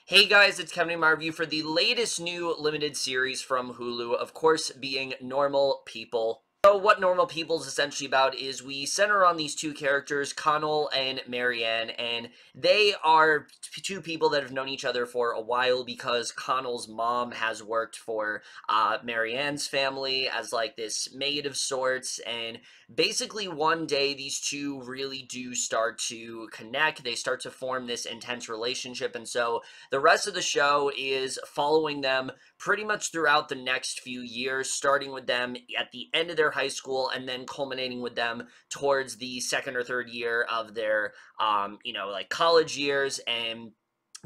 Hey guys, it's Kevin McNamara review for the latest new limited series from Hulu, of course being Normal People. So what Normal People is essentially about is we center on these two characters, Connell and Marianne, and they are two people that have known each other for a while because Connell's mom has worked for Marianne's family as like this maid of sorts, and basically one day these two really do start to connect. They start to form this intense relationship, and so the rest of the show is following them pretty much throughout the next few years, starting with them at the end of their high school and then culminating with them towards the second or third year of their, like college years. And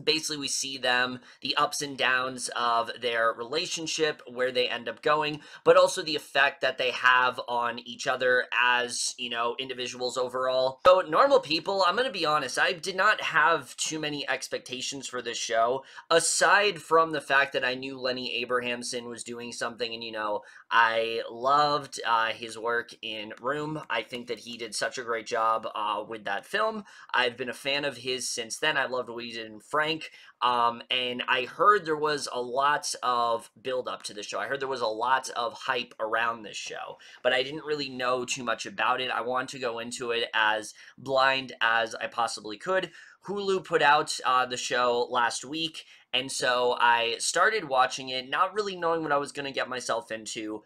basically we see them, the ups and downs of their relationship, where they end up going, but also the effect that they have on each other as, individuals overall. So Normal People, I'm gonna be honest, I did not have too many expectations for this show, aside from the fact that I knew Lenny Abrahamson was doing something, and I loved his work in Room. I think that he did such a great job with that film. I've been a fan of his since then. I loved what he did in Frank. And I heard there was a lot of build up to the show. I heard there was a lot of hype around this show, but I didn't really know too much about it. I wanted to go into it as blind as I possibly could. Hulu put out the show last week, and so I started watching it, not really knowing what I was going to get myself into.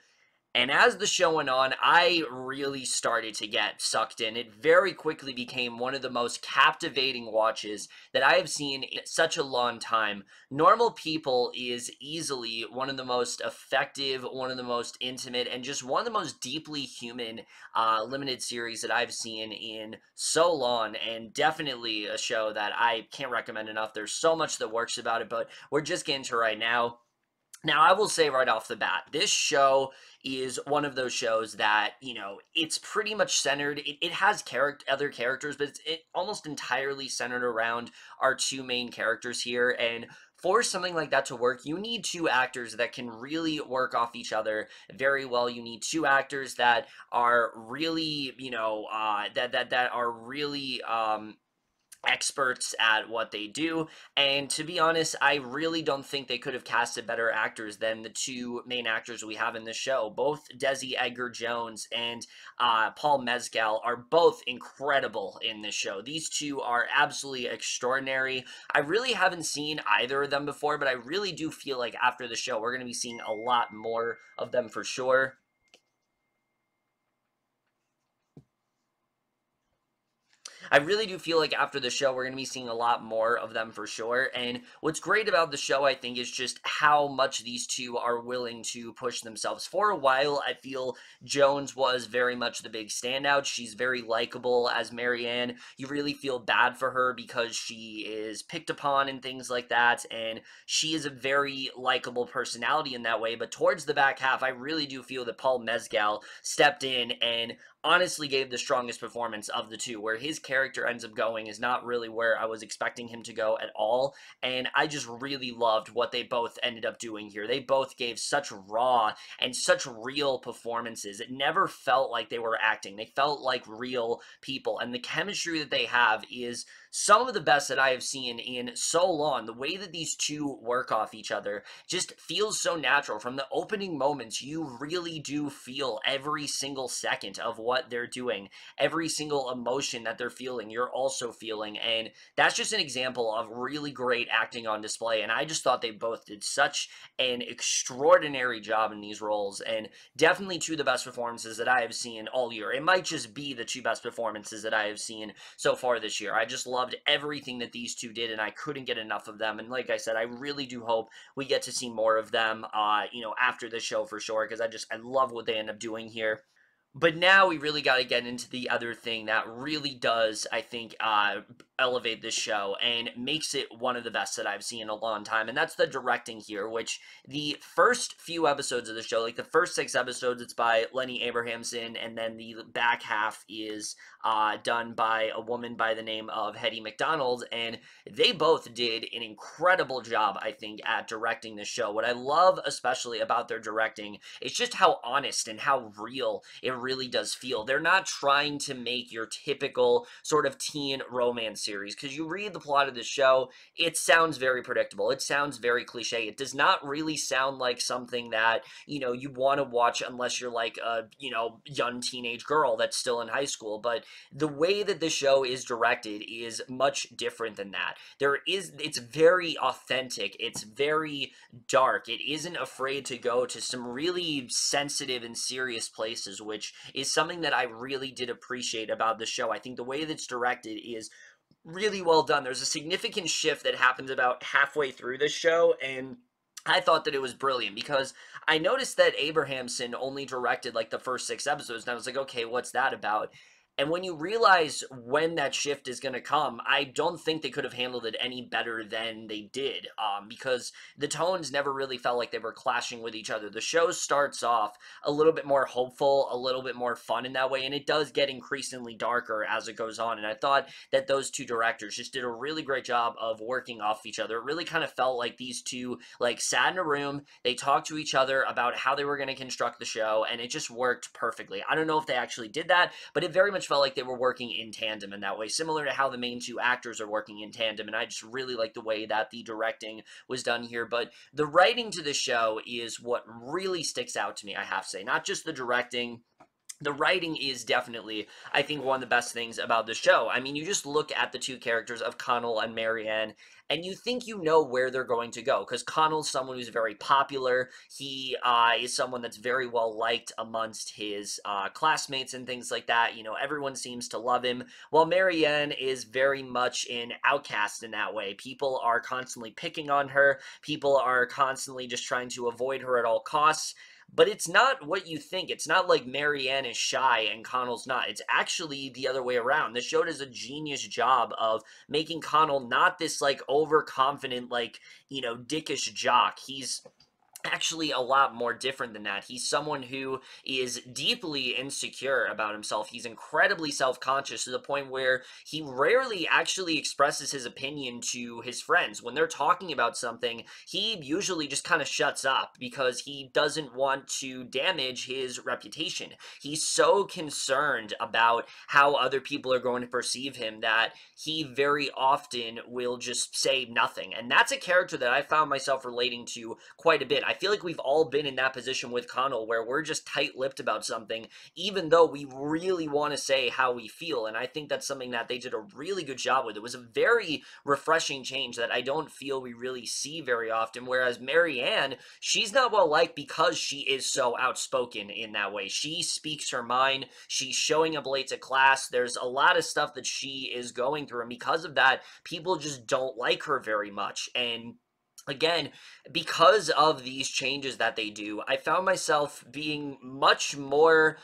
And as the show went on, I really started to get sucked in. It very quickly became one of the most captivating watches that I have seen in such a long time. Normal People is easily one of the most effective, one of the most intimate, and just one of the most deeply human limited series that I've seen in so long, and definitely a show that I can't recommend enough. There's so much that works about it, but we're just getting to right now. Now, I will say right off the bat, this show is one of those shows that, it's pretty much centered. It has other characters, but it's almost entirely centered around our two main characters here. And for something like that to work, you need two actors that can really work off each other very well. You need two actors that are really, that are really, experts at what they do. And to be honest, I really don't think they could have casted better actors than the two main actors we have in this show. Both Desi Edgar-Jones and Paul Mescal are both incredible in this show. These two are absolutely extraordinary. I really haven't seen either of them before, but I really do feel like after the show we're going to be seeing a lot more of them for sure. I really do feel like after the show, we're going to be seeing a lot more of them for sure. And what's great about the show, I think, is just how much these two are willing to push themselves. For a while, I feel Jones was very much the big standout. She's very likable as Marianne. You really feel bad for her because she is picked upon and things like that. And she is a very likable personality in that way. But towards the back half, I really do feel that Paul Mescal stepped in and honestly gave the strongest performance of the two. Where his character ends up going is not really where I was expecting him to go at all, and I just really loved what they both ended up doing here. They both gave such raw and such real performances. It never felt like they were acting. They felt like real people, and the chemistry that they have is some of the best that I have seen in so long. The way that these two work off each other just feels so natural. From the opening moments, you really do feel every single second of what they're doing. Every single emotion that they're feeling, you're also feeling. And that's just an example of really great acting on display. And I just thought they both did such an extraordinary job in these roles. And definitely two of the best performances that I have seen all year. It might just be the two best performances that I have seen so far this year. I just loved everything that these two did, and I couldn't get enough of them. And like I said, I really do hope we get to see more of them, after the show for sure, because I love what they end up doing here. But now we really got to get into the other thing that really does, I think, elevate this show and makes it one of the best that I've seen in a long time, and that's the directing here, which the first few episodes of the show, like the first 6 episodes, it's by Lenny Abrahamson, and then the back half is done by a woman by the name of Hettie McDonald, and they both did an incredible job, I think, at directing the show. What I love especially about their directing is just how honest and how real it really does feel. They're not trying to make your typical sort of teen romance series, because you read the plot of the show, it sounds very predictable. It sounds very cliche. It does not really sound like something that, you know, you want to watch unless you're like a, you know, young teenage girl that's still in high school. But the way that the show is directed is much different than that. It's very authentic. It's very dark. It isn't afraid to go to some really sensitive and serious places, which is something that I really did appreciate about the show. I think the way that it's directed is really well done. There's a significant shift that happens about halfway through the show, and I thought that it was brilliant, because I noticed that Abrahamson only directed like the first 6 episodes, and I was like, okay, what's that about? And when you realize when that shift is going to come, I don't think they could have handled it any better than they did, because the tones never really felt like they were clashing with each other. The show starts off a little bit more hopeful, a little bit more fun in that way, and it does get increasingly darker as it goes on. And I thought that those two directors just did a really great job of working off each other. It really kind of felt like these two like sat in a room, they talked to each other about how they were going to construct the show, and it just worked perfectly. I don't know if they actually did that, but it very much felt like they were working in tandem in that way, similar to how the main two actors are working in tandem, and I just really like the way that the directing was done here. But the writing to the show is what really sticks out to me, I have to say. Not just the directing. The writing is definitely, I think, one of the best things about the show. I mean, you just look at the two characters of Connell and Marianne, and you think you know where they're going to go, because Connell's someone who's very popular. He is someone that's very well liked amongst his classmates and things like that. You know, everyone seems to love him, while Marianne is very much an outcast in that way. People are constantly picking on her. People are constantly just trying to avoid her at all costs. But it's not what you think. It's not like Marianne is shy and Connell's not. It's actually the other way around. The show does a genius job of making Connell not this, like, overconfident, like, you know, dickish jock. He's actually a lot more different than that. He's someone who is deeply insecure about himself. He's incredibly self-conscious to the point where he rarely actually expresses his opinion to his friends. When they're talking about something, he usually just kind of shuts up because he doesn't want to damage his reputation. He's so concerned about how other people are going to perceive him that he very often will just say nothing. And that's a character that I found myself relating to quite a bit. I feel like we've all been in that position with Connell where we're just tight-lipped about something, even though we really want to say how we feel. And I think that's something that they did a really good job with. It was a very refreshing change that I don't feel we really see very often. Whereas Marianne, she's not well liked because she is so outspoken in that way. She speaks her mind. She's showing up late to class. There's a lot of stuff that she is going through. And because of that, people just don't like her very much. And again, because of these changes that they do, I found myself being much more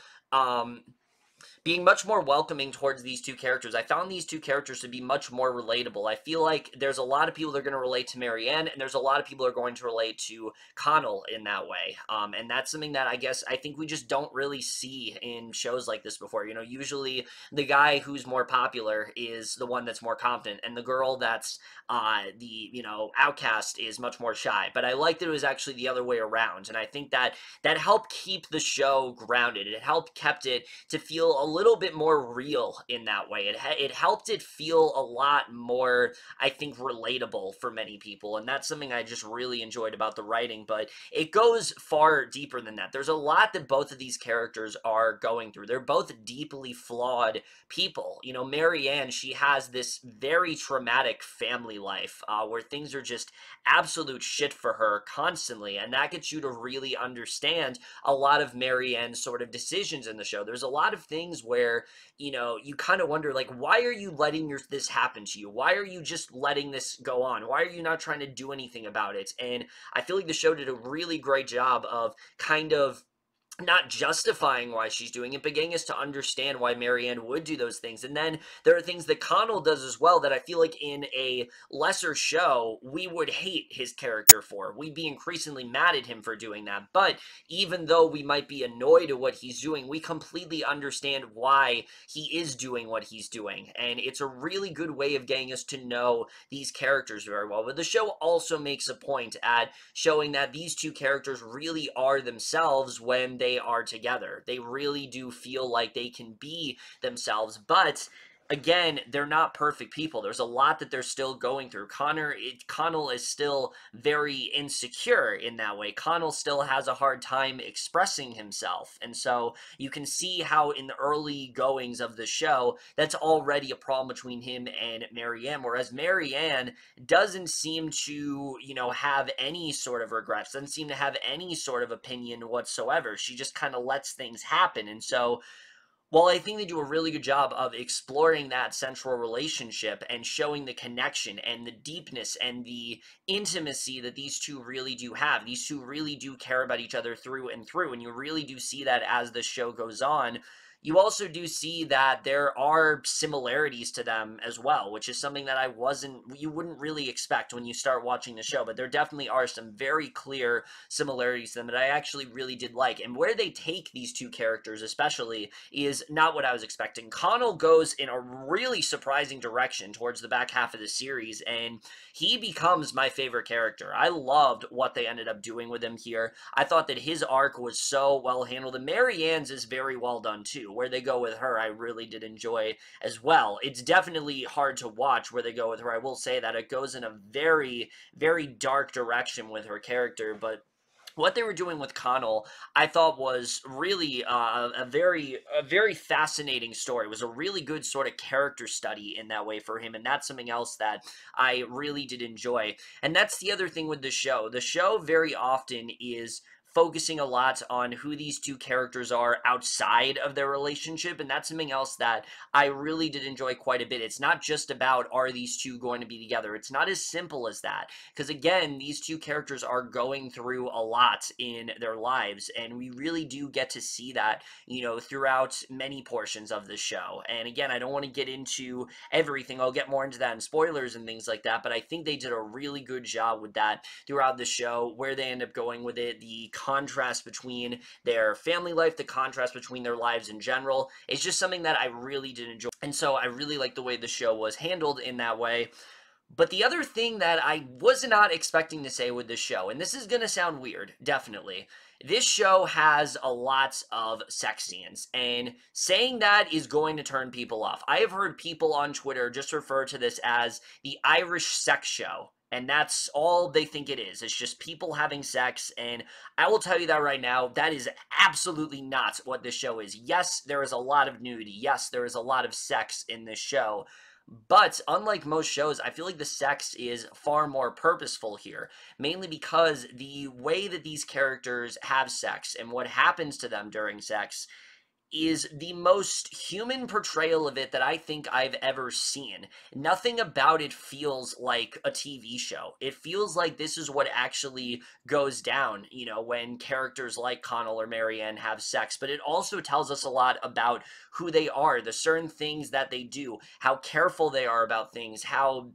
welcoming towards these two characters. I found these two characters to be much more relatable. I feel like there's a lot of people that are going to relate to Marianne, and there's a lot of people that are going to relate to Connell in that way. And that's something that I think we just don't really see in shows like this before. You know, usually the guy who's more popular is the one that's more confident, and the girl that's outcast is much more shy. But I liked that it was actually the other way around, and I think that helped keep the show grounded. It helped kept it to feel a little bit more real in that way. It helped it feel a lot more, I think, relatable for many people, and that's something I just really enjoyed about the writing. But it goes far deeper than that. There's a lot that both of these characters are going through. They're both deeply flawed people. You know, Marianne, she has this very traumatic family life where things are just absolute shit for her constantly, and that gets you to really understand a lot of Marianne's sort of decisions in the show. There's a lot of things where, you know, you kind of wonder, like, why are you letting this happen to you? Why are you just letting this go on? Why are you not trying to do anything about it? And I feel like the show did a really great job of kind of not justifying why she's doing it, but getting us to understand why Marianne would do those things. And then there are things that Connell does as well that I feel like in a lesser show, we would hate his character for. We'd be increasingly mad at him for doing that. But even though we might be annoyed at what he's doing, we completely understand why he is doing what he's doing. And it's a really good way of getting us to know these characters very well. But the show also makes a point at showing that these two characters really are themselves when they they are together. They really do feel like they can be themselves, but again, they're not perfect people. There's a lot that they're still going through. Connell is still very insecure in that way. Connell still has a hard time expressing himself. And so you can see how in the early goings of the show, that's already a problem between him and Marianne. Whereas Marianne doesn't seem to, have any sort of regrets, doesn't seem to have any sort of opinion whatsoever. She just kind of lets things happen. And so well, I think they do a really good job of exploring that central relationship and showing the connection and the deepness and the intimacy that these two really do have. These two really do care about each other through and through, and you really do see that as the show goes on. You also do see that there are similarities to them as well, which is something that you wouldn't really expect when you start watching the show, but there definitely are some very clear similarities to them that I actually really did like. And where they take these two characters especially is not what I was expecting. Connell goes in a really surprising direction towards the back half of the series, and he becomes my favorite character. I loved what they ended up doing with him here. I thought that his arc was so well handled, and Marianne's is very well done too. Where they go with her, I really did enjoy as well. It's definitely hard to watch where they go with her. I will say that it goes in a very, very dark direction with her character, but what they were doing with Connell, I thought was really a very fascinating story. It was a really good sort of character study in that way for him, and that's something else that I really did enjoy. And that's the other thing with the show. The show very often is focusing a lot on who these two characters are outside of their relationship, and that's something else that I really did enjoy quite a bit. It's not just about, are these two going to be together? It's not as simple as that, because again, these two characters are going through a lot in their lives, and we really do get to see that, throughout many portions of the show. And again, I don't want to get into everything. I'll get more into that in spoilers and things like that, but I think they did a really good job with that throughout the show, where they end up going with it, the contrast between their family life, the contrast between their lives in general. It's just something that I really did enjoy. And so I really like the way the show was handled in that way. But the other thing that I was not expecting to say with this show, and this is going to sound weird, definitely, this show has a lot of sex scenes, and saying that is going to turn people off. I have heard people on Twitter just refer to this as the Irish sex show. And that's all they think it is. It's just people having sex, and I will tell you that right now, that is absolutely not what this show is. Yes, there is a lot of nudity. Yes, there is a lot of sex in this show. But unlike most shows, I feel like the sex is far more purposeful here, mainly because the way that these characters have sex and what happens to them during sex is the most human portrayal of it that I think I've ever seen. Nothing about it feels like a TV show. It feels like this is what actually goes down, when characters like Connell or Marianne have sex. But it also tells us a lot about who they are, the certain things that they do, how careful they are about things, how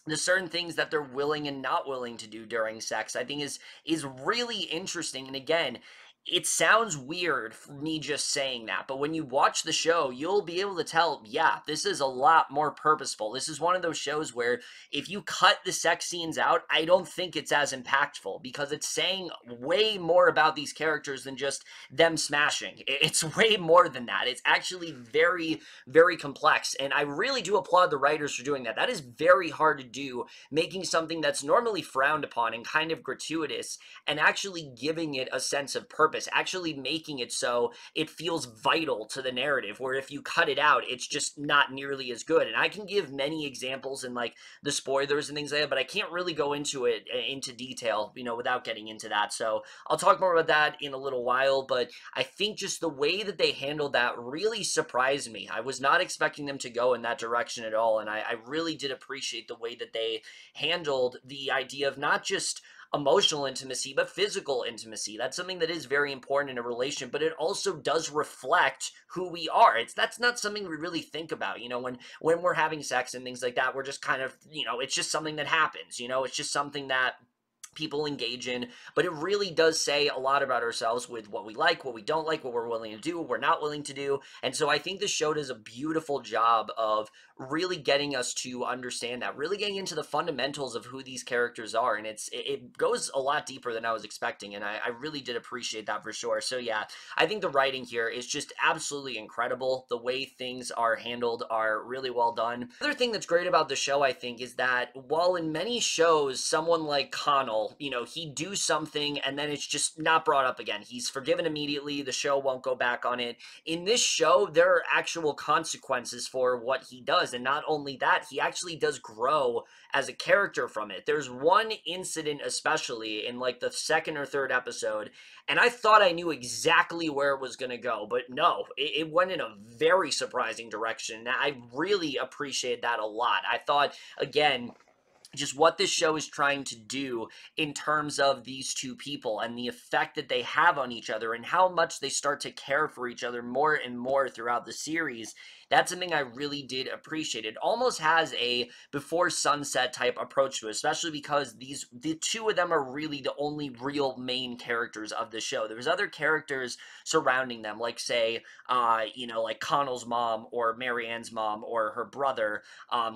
the certain things that they're willing and not willing to do during sex, I think is really interesting. And again, it sounds weird for me just saying that, but when you watch the show, you'll be able to tell, yeah, this is a lot more purposeful. This is one of those shows where if you cut the sex scenes out, I don't think it's as impactful, because it's saying way more about these characters than just them smashing. It's way more than that. It's actually very, very complex, and I really do applaud the writers for doing that. That is very hard to do, making something that's normally frowned upon and kind of gratuitous, and actually giving it a sense of purpose, actually making it so it feels vital to the narrative, where if you cut it out, it's just not nearly as good. And I can give many examples in like the spoilers and things like that, but I can't really go into it into detail, without getting into that. So I'll talk more about that in a little while, but I think just the way that they handled that really surprised me. I was not expecting them to go in that direction at all, and I really did appreciate the way that they handled the idea of not just emotional intimacy, but physical intimacy. That's something that is very important in a relation, but it also does reflect who we are. That's not something we really think about, when we're having sex and things like that. We're just kind of, it's just something that happens, it's just something that people engage in, but it really does say a lot about ourselves with what we like, what we don't like, what we're willing to do, what we're not willing to do. And so I think the show does a beautiful job of really getting us to understand that, really getting into the fundamentals of who these characters are. And it goes a lot deeper than I was expecting, and I really did appreciate that for sure. So yeah, I think the writing here is just absolutely incredible. The way things are handled are really well done. The other thing that's great about the show, I think, is that while in many shows, someone like Connell, you know, he'd do something and then it's just not brought up again. He's forgiven immediately. The show won't go back on it. In this show, there are actual consequences for what he does. And not only that, he actually does grow as a character from it. There's one incident, especially in like the second or third episode, and I thought I knew exactly where it was going to go, but no, it went in a very surprising direction. I really appreciate that a lot. I thought, again, just what this show is trying to do in terms of these two people and the effect that they have on each other and how much they start to care for each other more and more throughout the series. That's something I really did appreciate. It almost has a before sunset type approach to it, especially because the two of them are really the only real main characters of the show. There's other characters surrounding them, like say, you know, like Connell's mom or Marianne's mom or her brother,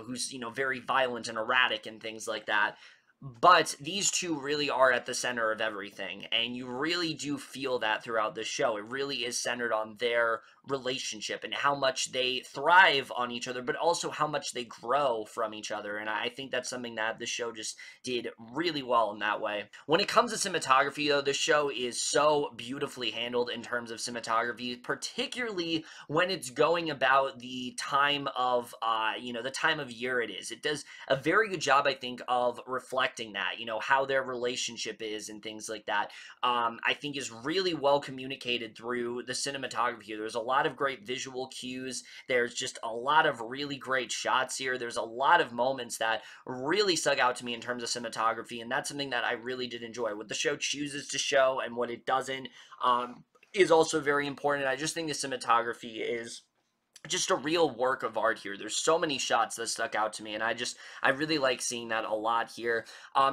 who's, you know, very violent and erratic and things like that. But these two really are at the center of everything, and you really do feel that throughout the show. It really is centered on their relationship and how much they thrive on each other, but also how much they grow from each other. And I think that's something that the show just did really well in that way. When it comes to cinematography, though, the show is so beautifully handled in terms of cinematography, particularly when it's going about the time of, you know, the time of year it is. It does a very good job, I think, of reflecting that, you know, how their relationship is and things like that. I think is really well communicated through the cinematography. There's a lot of great visual cues. There's just a lot of really great shots here. There's a lot of moments that really stuck out to me in terms of cinematography, and that's something that I really did enjoy. What the show chooses to show and what it doesn't is also very important. I just think the cinematography is just a real work of art here. There's so many shots that stuck out to me, and I really like seeing that a lot here.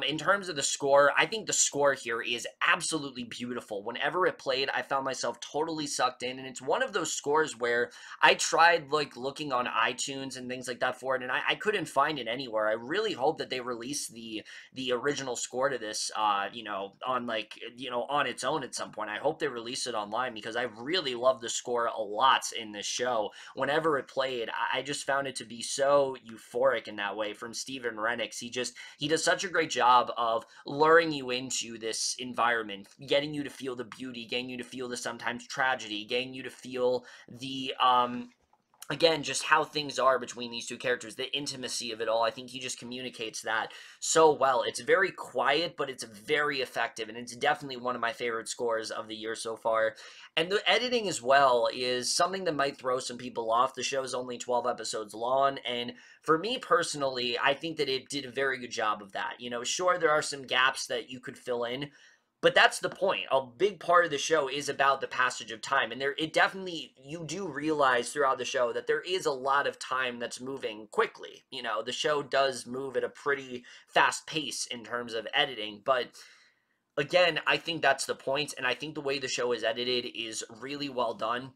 In terms of the score, I think the score here is absolutely beautiful. Whenever it played, I found myself totally sucked in, and it's one of those scores where I tried like looking on iTunes and things like that for it, and I couldn't find it anywhere. I really hope that they release the original score to this, you know, on like, you know, on its own at some point. I hope they release it online because I really love the score a lot in this show. Whenever it played, I just found it to be so euphoric in that way from Stephen Rennicks. He does such a great job of luring you into this environment, getting you to feel the beauty, getting you to feel the sometimes tragedy, getting you to feel the, again, just how things are between these two characters, the intimacy of it all. I think he just communicates that so well. It's very quiet, but it's very effective, and it's definitely one of my favorite scores of the year so far. And the editing as well is something that might throw some people off. The show is only 12 episodes long, and for me personally, I think that it did a very good job of that. You know, sure, there are some gaps that you could fill in, but that's the point. A big part of the show is about the passage of time. And it definitely, you do realize throughout the show that there is a lot of time that's moving quickly. You know, the show does move at a pretty fast pace in terms of editing. But again, I think that's the point. And I think the way the show is edited is really well done.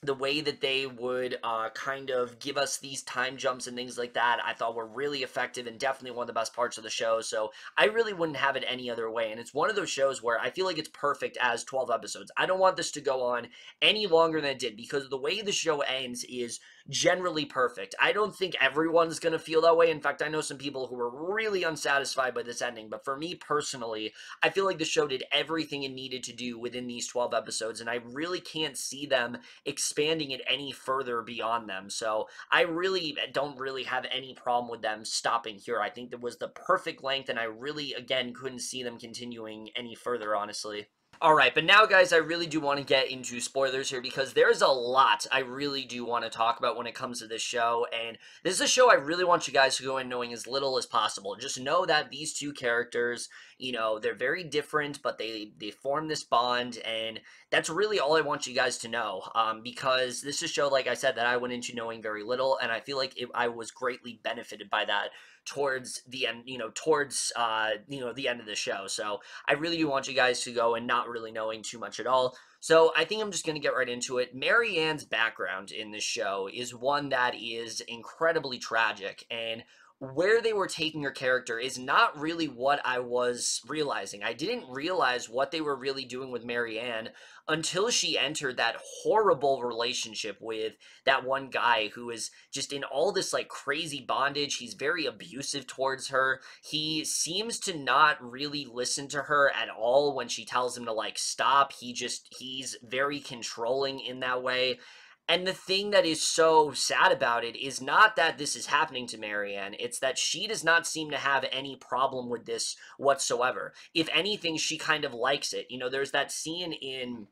The way that they would kind of give us these time jumps and things like that, I thought were really effective and definitely one of the best parts of the show. So I really wouldn't have it any other way. And it's one of those shows where I feel like it's perfect as 12 episodes. I don't want this to go on any longer than it did because the way the show ends is generally perfect. I don't think everyone's going to feel that way. In fact, I know some people who were really unsatisfied by this ending. But for me personally, I feel like the show did everything it needed to do within these 12 episodes. And I really can't see them expanding it any further beyond them. So I really don't really have any problem with them stopping here. I think that was the perfect length, and I really, again, couldn't see them continuing any further, honestly. Alright, but now guys, I really do want to get into spoilers here because there's a lot I really do want to talk about when it comes to this show, and this is a show I really want you guys to go in knowing as little as possible. Just know that these two characters, you know, they're very different, but they form this bond, and that's really all I want you guys to know, because this is a show, like I said, that I went into knowing very little, and I feel like I was greatly benefited by that towards the end, the end of the show. So I really do want you guys to go and not really knowing too much at all. So I think I'm just going to get right into it. Marianne's background in this show is one that is incredibly tragic, and where they were taking her character is not really what I was realizing. I didn't realize what they were really doing with Marianne until she entered that horrible relationship with that one guy who is just in all this like crazy bondage. He's very abusive towards her. He seems to not really listen to her at all when she tells him to like stop. He's very controlling in that way. And the thing that is so sad about it is not that this is happening to Marianne, it's that she does not seem to have any problem with this whatsoever. If anything, she kind of likes it. You know, there's that scene in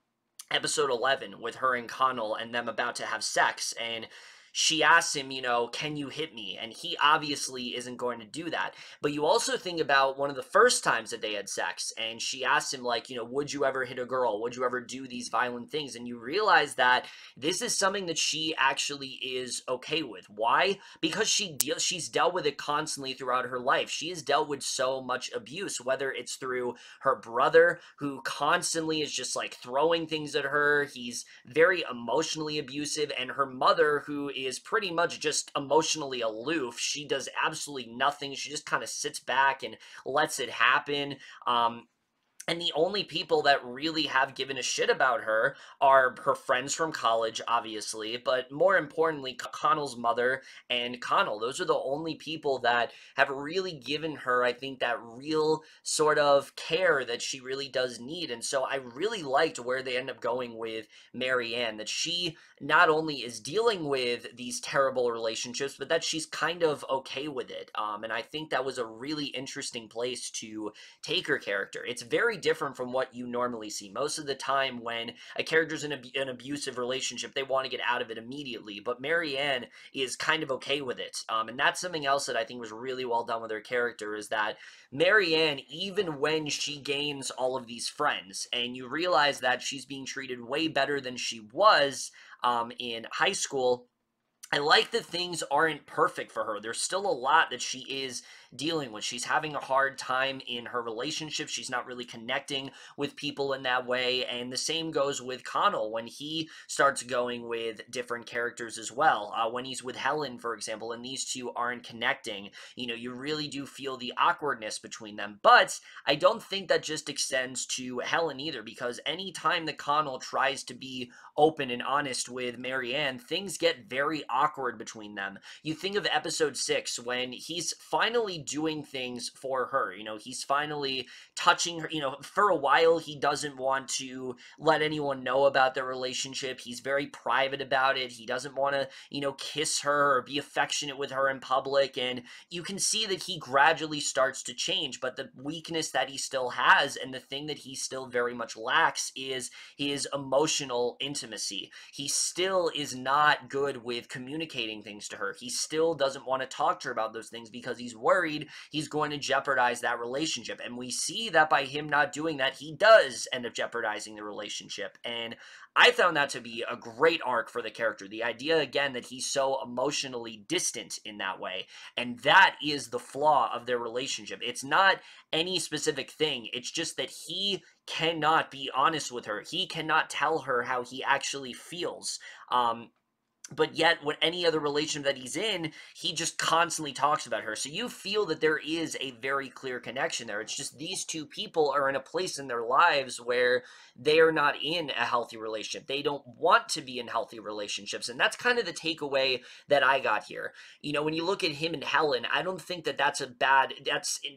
episode 11 with her and Connell and them about to have sex, and she asks him, you know, can you hit me? And he obviously isn't going to do that. But you also think about one of the first times that they had sex, and she asked him, like, you know, would you ever hit a girl? Would you ever do these violent things? And you realize that this is something that she actually is okay with. Why? Because she's dealt with it constantly throughout her life. She has dealt with so much abuse, whether it's through her brother, who constantly is just like throwing things at her. He's very emotionally abusive, and her mother, who is pretty much just emotionally aloof. She does absolutely nothing. She just kind of sits back and lets it happen. And the only people that really have given a shit about her are her friends from college, obviously, but more importantly, Connell's mother and Connell. Those are the only people that have really given her, I think, that real sort of care that she really does need. And so I really liked where they end up going with Marianne, that she not only is dealing with these terrible relationships, but that she's kind of okay with it. And I think that was a really interesting place to take her character. It's very different from what you normally see. Most of the time when a character's in an abusive relationship, they want to get out of it immediately, but Marianne is kind of okay with it. And that's something else that I think was really well done with her character, is that Marianne, even when she gains all of these friends, and you realize that she's being treated way better than she was in high school, I like that things aren't perfect for her. There's still a lot that she is dealing with. She's having a hard time in her relationship. She's not really connecting with people in that way. And the same goes with Connell when he starts going with different characters as well. When he's with Helen, for example, and these two aren't connecting, you know, you really do feel the awkwardness between them. But I don't think that just extends to Helen either, because anytime that Connell tries to be open and honest with Marianne, things get very awkward between them. You think of episode 6 when he's finally doing things for her. You know, he's finally touching her. You know, for a while he doesn't want to let anyone know about their relationship. He's very private about it. He doesn't want to, you know, kiss her or be affectionate with her in public, and you can see that he gradually starts to change. But the weakness that he still has, and the thing that he still very much lacks, is his emotional intimacy. He still is not good with communicating things to her. He still doesn't want to talk to her about those things because he's worried he's going to jeopardize that relationship. And we see that by him not doing that, he does end up jeopardizing the relationship. And I found that to be a great arc for the character. The idea, again, that he's so emotionally distant in that way. And that is the flaw of their relationship. It's not any specific thing. It's just that he cannot be honest with her. He cannot tell her how he actually feels. But yet, with any other relationship that he's in, he just constantly talks about her. So you feel that there is a very clear connection there. It's just these two people are in a place in their lives where they are not in a healthy relationship. They don't want to be in healthy relationships. And that's kind of the takeaway that I got here. You know, when you look at him and Helen, I don't think that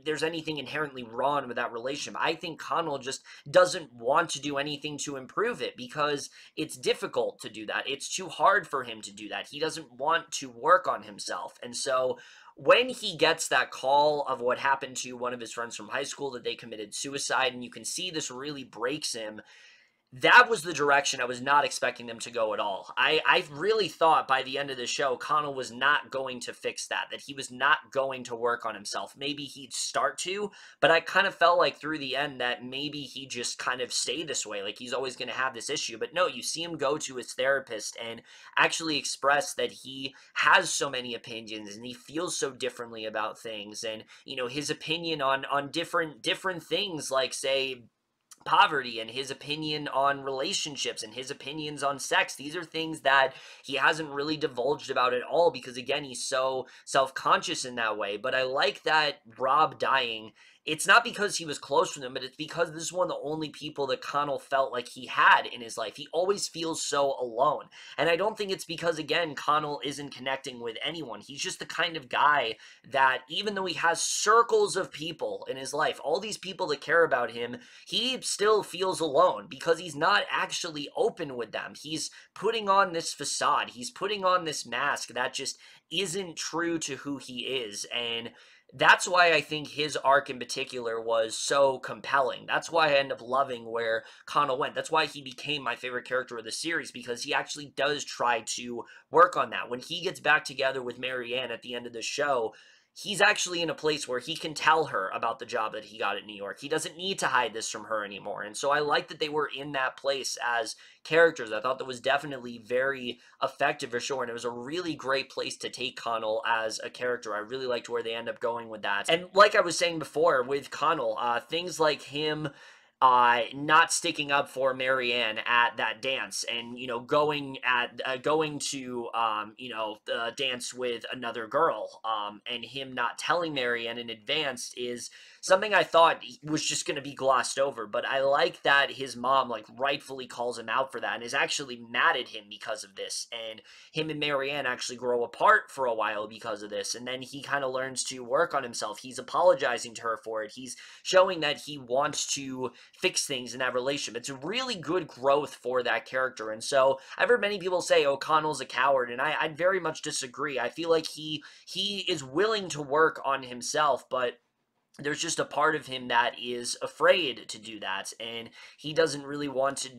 there's anything inherently wrong with that relationship. I think Connell just doesn't want to do anything to improve it because it's difficult to do that. It's too hard for him him to do that. He doesn't want to work on himself. And so when he gets that call of what happened to one of his friends from high school, that they committed suicide, and you can see this really breaks him, that was the direction I was not expecting them to go at all. I really thought by the end of the show, Connell was not going to fix that he was not going to work on himself. Maybe he'd start to, but I kind of felt like through the end that maybe he just kind of stay this way, like he's always going to have this issue. But no, you see him go to his therapist and actually express that he has so many opinions and he feels so differently about things. And, you know, his opinion on different things, like, say, poverty, and his opinion on relationships and his opinions on sex. These are things that he hasn't really divulged about at all because, again, he's so self-conscious in that way. But I like that Rob dying, it's not because he was close with him, but it's because this is one of the only people that Connell felt like he had in his life. He always feels so alone. And I don't think it's because, again, Connell isn't connecting with anyone. He's just the kind of guy that, even though he has circles of people in his life, all these people that care about him, he still feels alone because he's not actually open with them. He's putting on this facade. He's putting on this mask that just isn't true to who he is. And that's why I think his arc in particular was so compelling. That's why I end up loving where Connell went. That's why he became my favorite character of the series, because he actually does try to work on that. When he gets back together with Marianne at the end of the show, he's actually in a place where he can tell her about the job that he got at New York. He doesn't need to hide this from her anymore. And so I like that they were in that place as characters. I thought that was definitely very effective for sure. And it was a really great place to take Connell as a character. I really liked where they end up going with that. And like I was saying before with Connell, things like him not sticking up for Marianne at that dance, and, you know, going to, dance with another girl, and him not telling Marianne in advance is something I thought was just going to be glossed over. But I like that his mom, like, rightfully calls him out for that and is actually mad at him because of this. And him and Marianne actually grow apart for a while because of this. And then he kind of learns to work on himself. He's apologizing to her for it. He's showing that he wants to fix things in that relationship. It's a really good growth for that character. And so I've heard many people say, oh, Connell's a coward, and I very much disagree. I feel like he is willing to work on himself, but there's just a part of him that is afraid to do that, and he doesn't really want to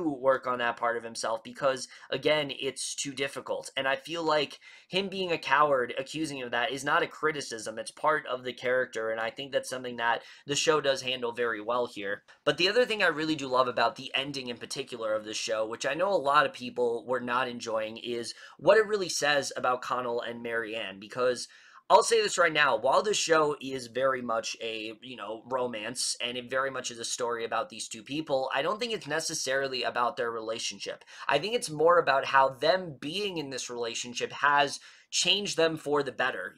work on that part of himself because, again, it's too difficult. And I feel like him being a coward, accusing him of that, is not a criticism. It's part of the character, and I think that's something that the show does handle very well here. But the other thing I really do love about the ending in particular of the show, which I know a lot of people were not enjoying, is what it really says about Connell and Marianne. Because I'll say this right now, while the show is very much a, romance, and it very much is a story about these two people, I don't think it's necessarily about their relationship. I think it's more about how them being in this relationship has changed them for the better.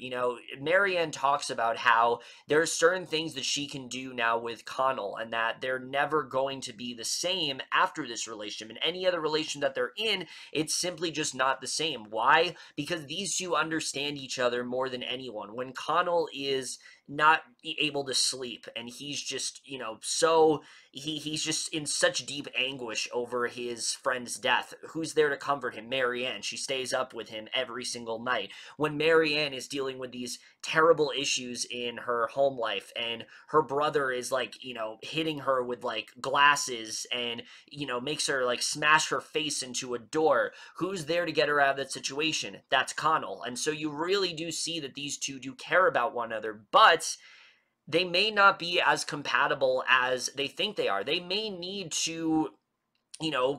Marianne talks about how there's certain things that she can do now with Connell, and that they're never going to be the same after this relationship. In any other relation that they're in, it's simply just not the same. Why? Because these two understand each other more than anyone. When Connell is not able to sleep, and he's just, he's just in such deep anguish over his friend's death, who's there to comfort him? Marianne. She stays up with him every single night. When Marianne is dealing with these terrible issues in her home life, and her brother is, like, hitting her with, like, glasses, and, makes her, like, smash her face into a door, who's there to get her out of that situation? That's Connell. And so you really do see that these two do care about one another, but they may not be as compatible as they think they are. They may need to,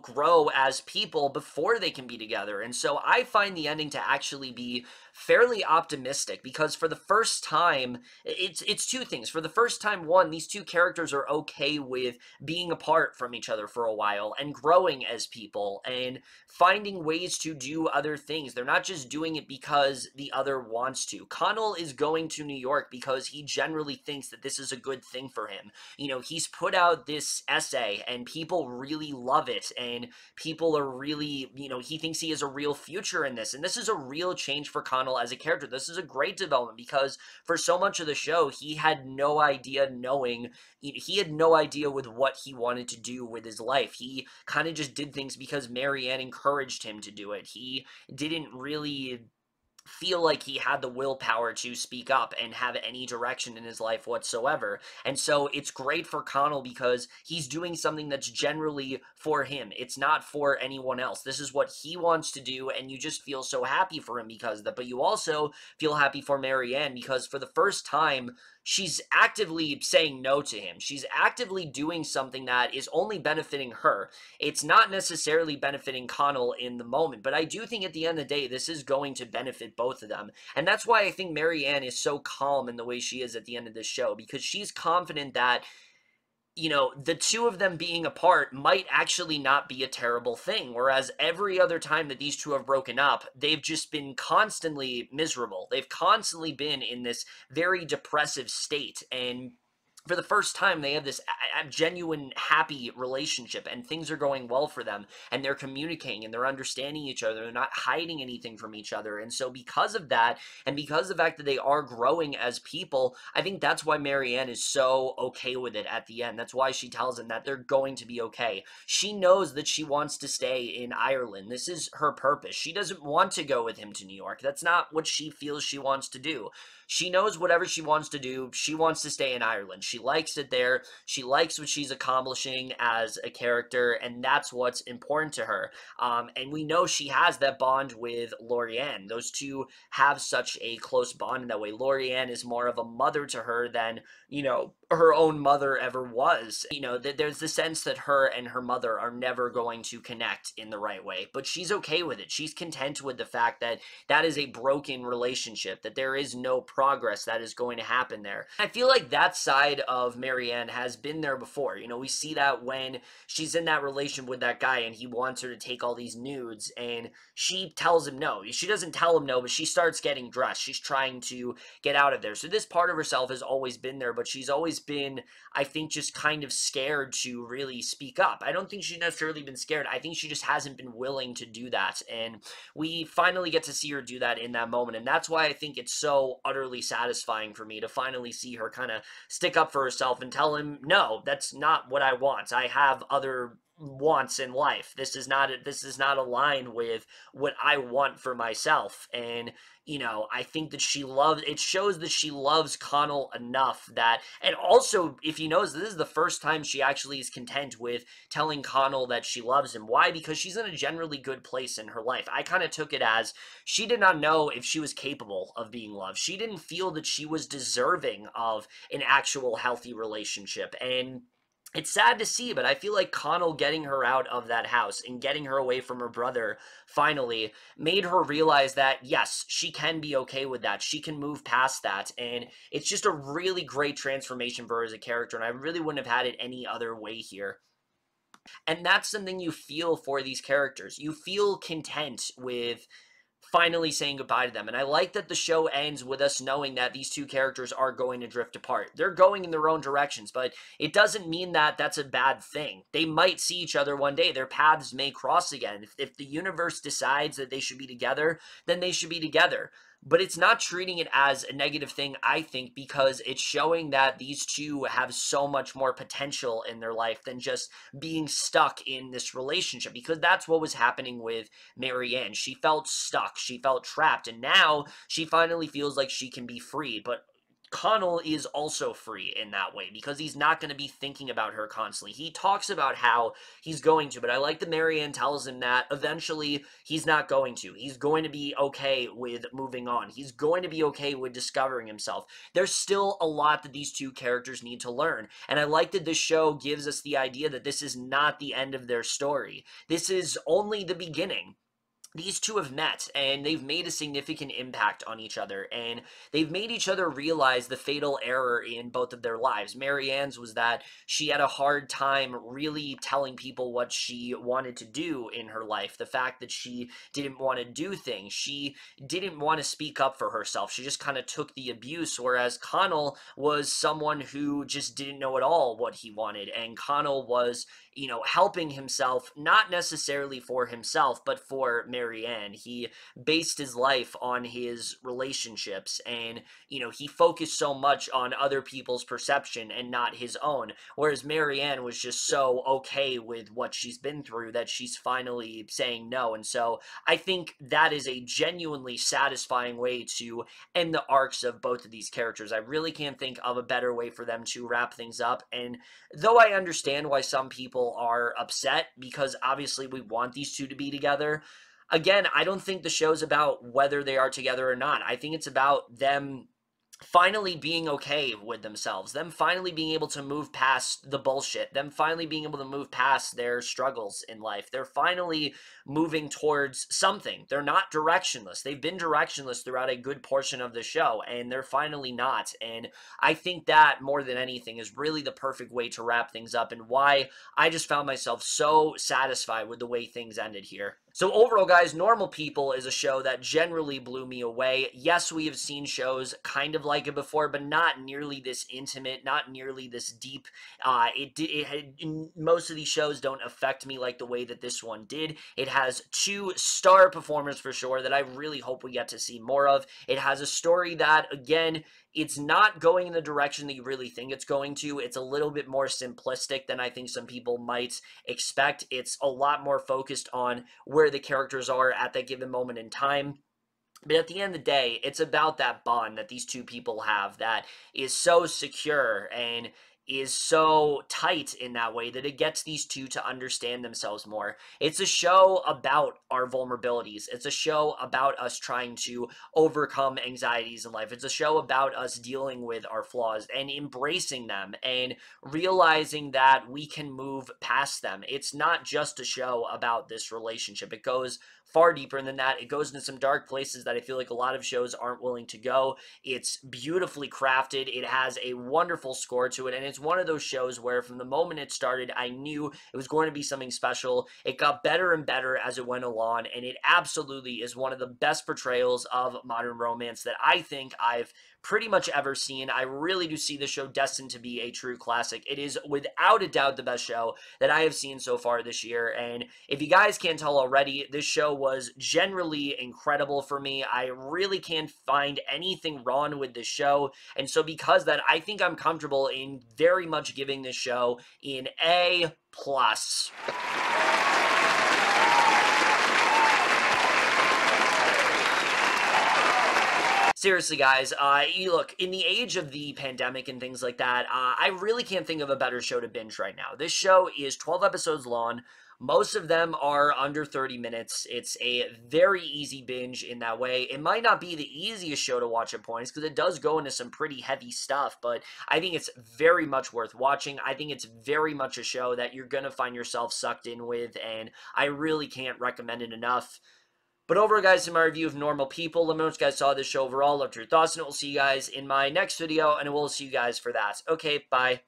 grow as people before they can be together. And so I find the ending to actually be fairly optimistic, because for the first time, it's two things. For the first time, one, these two characters are okay with being apart from each other for a while and growing as people and finding ways to do other things. They're not just doing it because the other wants to. Connell is going to New York because he generally thinks that this is a good thing for him. He's put out this essay and people really love love it, and people are really, you know, he thinks he has a real future in this, and this is a real change for Connell as a character. This is a great development, because for so much of the show, he had no idea he had no idea with what he wanted to do with his life. He kind of just did things because Marianne encouraged him to do it. He didn't really feel like he had the willpower to speak up and have any direction in his life whatsoever. And so it's great for Connell because he's doing something that's generally for him. It's not for anyone else. This is what he wants to do, and you just feel so happy for him because of that. But you also feel happy for Marianne because for the first time, she's actively saying no to him. She's actively doing something that is only benefiting her. It's not necessarily benefiting Connell in the moment, but I do think at the end of the day, this is going to benefit both of them. And that's why I think Marianne is so calm in the way she is at the end of this show, because she's confident that, you know, the two of them being apart might actually not be a terrible thing, whereas every other time that these two have broken up, they've just been constantly miserable. They've constantly been in this very depressive state, and for the first time, they have this genuine, happy relationship, and things are going well for them, and they're communicating, and they're understanding each other, they're not hiding anything from each other, and so because of that, and because of the fact that they are growing as people, I think that's why Marianne is so okay with it at the end. That's why she tells him that they're going to be okay. She knows that she wants to stay in Ireland. This is her purpose. She doesn't want to go with him to New York. That's not what she feels she wants to do. She knows whatever she wants to do. She wants to stay in Ireland. She likes it there. She likes what she's accomplishing as a character, and that's what's important to her. And we know she has that bond with Lorianne. Those two have such a close bond in that way. Lorianne is more of a mother to her than, you know, her own mother ever was. You know, there's the sense that her and her mother are never going to connect in the right way, but she's okay with it. She's content with the fact that that is a broken relationship, that there is no progress that is going to happen there. I feel like that side of Marianne has been there before. You know, we see that when she's in that relationship with that guy and he wants her to take all these nudes and she tells him no. She doesn't tell him no, but she starts getting dressed. She's trying to get out of there. So this part of herself has always been there, but she's always been, I think, just kind of scared to really speak up. I don't think she's necessarily been scared. I think she just hasn't been willing to do that. And we finally get to see her do that in that moment. And that's why I think it's so utterly satisfying for me to finally see her kind of stick up for herself and tell him, no, that's not what I want. I have other wants in life. This is not aligned with what I want for myself. And you know, I think that it shows that she loves Connell enough that, and also, if you notice, this is the first time she actually is content with telling Connell that she loves him. Why? Because she's in a generally good place in her life. I kind of took it as she did not know if she was capable of being loved. She didn't feel that she was deserving of an actual healthy relationship. And it's sad to see, but I feel like Connell getting her out of that house and getting her away from her brother finally made her realize that, yes, she can be okay with that. She can move past that. And it's just a really great transformation for her as a character. And I really wouldn't have had it any other way here. And that's something you feel for these characters. You feel content with finally saying goodbye to them. And I like that the show ends with us knowing that these two characters are going to drift apart. They're going in their own directions, but it doesn't mean that that's a bad thing. They might see each other one day. Their paths may cross again. If the universe decides that they should be together, then they should be together. But it's not treating it as a negative thing, I think, because it's showing that these two have so much more potential in their life than just being stuck in this relationship, because that's what was happening with Marianne. She felt stuck, she felt trapped, and now she finally feels like she can be free. But Connell is also free in that way because he's not going to be thinking about her constantly. He talks about how he's going to, but I like that Marianne tells him that eventually he's not going to. He's going to be okay with moving on. He's going to be okay with discovering himself. There's still a lot that these two characters need to learn, and I like that this show gives us the idea that this is not the end of their story. This is only the beginning. These two have met, and they've made a significant impact on each other, and they've made each other realize the fatal error in both of their lives. Marianne's was that she had a hard time really telling people what she wanted to do in her life. The fact that she didn't want to do things. She didn't want to speak up for herself. She just kind of took the abuse, whereas Connell was someone who just didn't know at all what he wanted, and Connell was you know, helping himself, not necessarily for himself, but for Marianne. He based his life on his relationships, and, you know, he focused so much on other people's perception and not his own, whereas Marianne was just so okay with what she's been through that she's finally saying no. And so I think that is a genuinely satisfying way to end the arcs of both of these characters. I really can't think of a better way for them to wrap things up. And though I understand why some people are upset, because obviously we want these two to be together, again, I don't think the show's about whether they are together or not. I think it's about them finally being okay with themselves, them finally being able to move past the bullshit, them finally being able to move past their struggles in life. They're finally moving towards something. They're not directionless. They've been directionless throughout a good portion of the show, and they're finally not. And I think that, more than anything, is really the perfect way to wrap things up, and why I just found myself so satisfied with the way things ended here. So overall, guys, Normal People is a show that generally blew me away. Yes, we have seen shows kind of like it before, but not nearly this intimate, not nearly this deep. Most of these shows don't affect me like the way that this one did. It has 2-star performers for sure that I really hope we get to see more of. It has a story that, again, it's not going in the direction that you really think it's going to. It's a little bit more simplistic than I think some people might expect. It's a lot more focused on where the characters are at that given moment in time. But at the end of the day, it's about that bond that these two people have that is so secure and is so tight in that way that it gets these two to understand themselves more. It's a show about our vulnerabilities. It's a show about us trying to overcome anxieties in life. It's a show about us dealing with our flaws and embracing them and realizing that we can move past them. It's not just a show about this relationship. It goes far deeper than that. It goes into some dark places that I feel like a lot of shows aren't willing to go. It's beautifully crafted. It has a wonderful score to it, and it's one of those shows where from the moment it started, I knew it was going to be something special. It got better and better as it went along, and it absolutely is one of the best portrayals of modern romance that I think I've pretty much ever seen. I really do see the show destined to be a true classic. It is without a doubt the best show that I have seen so far this year, and if you guys can't tell already, this show was generally incredible for me. I really can't find anything wrong with this show, and so because that, I think I'm comfortable in very much giving this show an A+. Seriously, guys, look, in the age of the pandemic and things like that, I really can't think of a better show to binge right now. This show is 12 episodes long. Most of them are under 30 minutes. It's a very easy binge in that way. It might not be the easiest show to watch at points because it does go into some pretty heavy stuff, but I think it's very much worth watching. I think it's very much a show that you're going to find yourself sucked in with, and I really can't recommend it enough. But overall, guys, in my review of Normal People, let me know what you guys saw of this show overall. Love your thoughts, and we'll see you guys in my next video, and we'll see you guys for that. Okay, bye.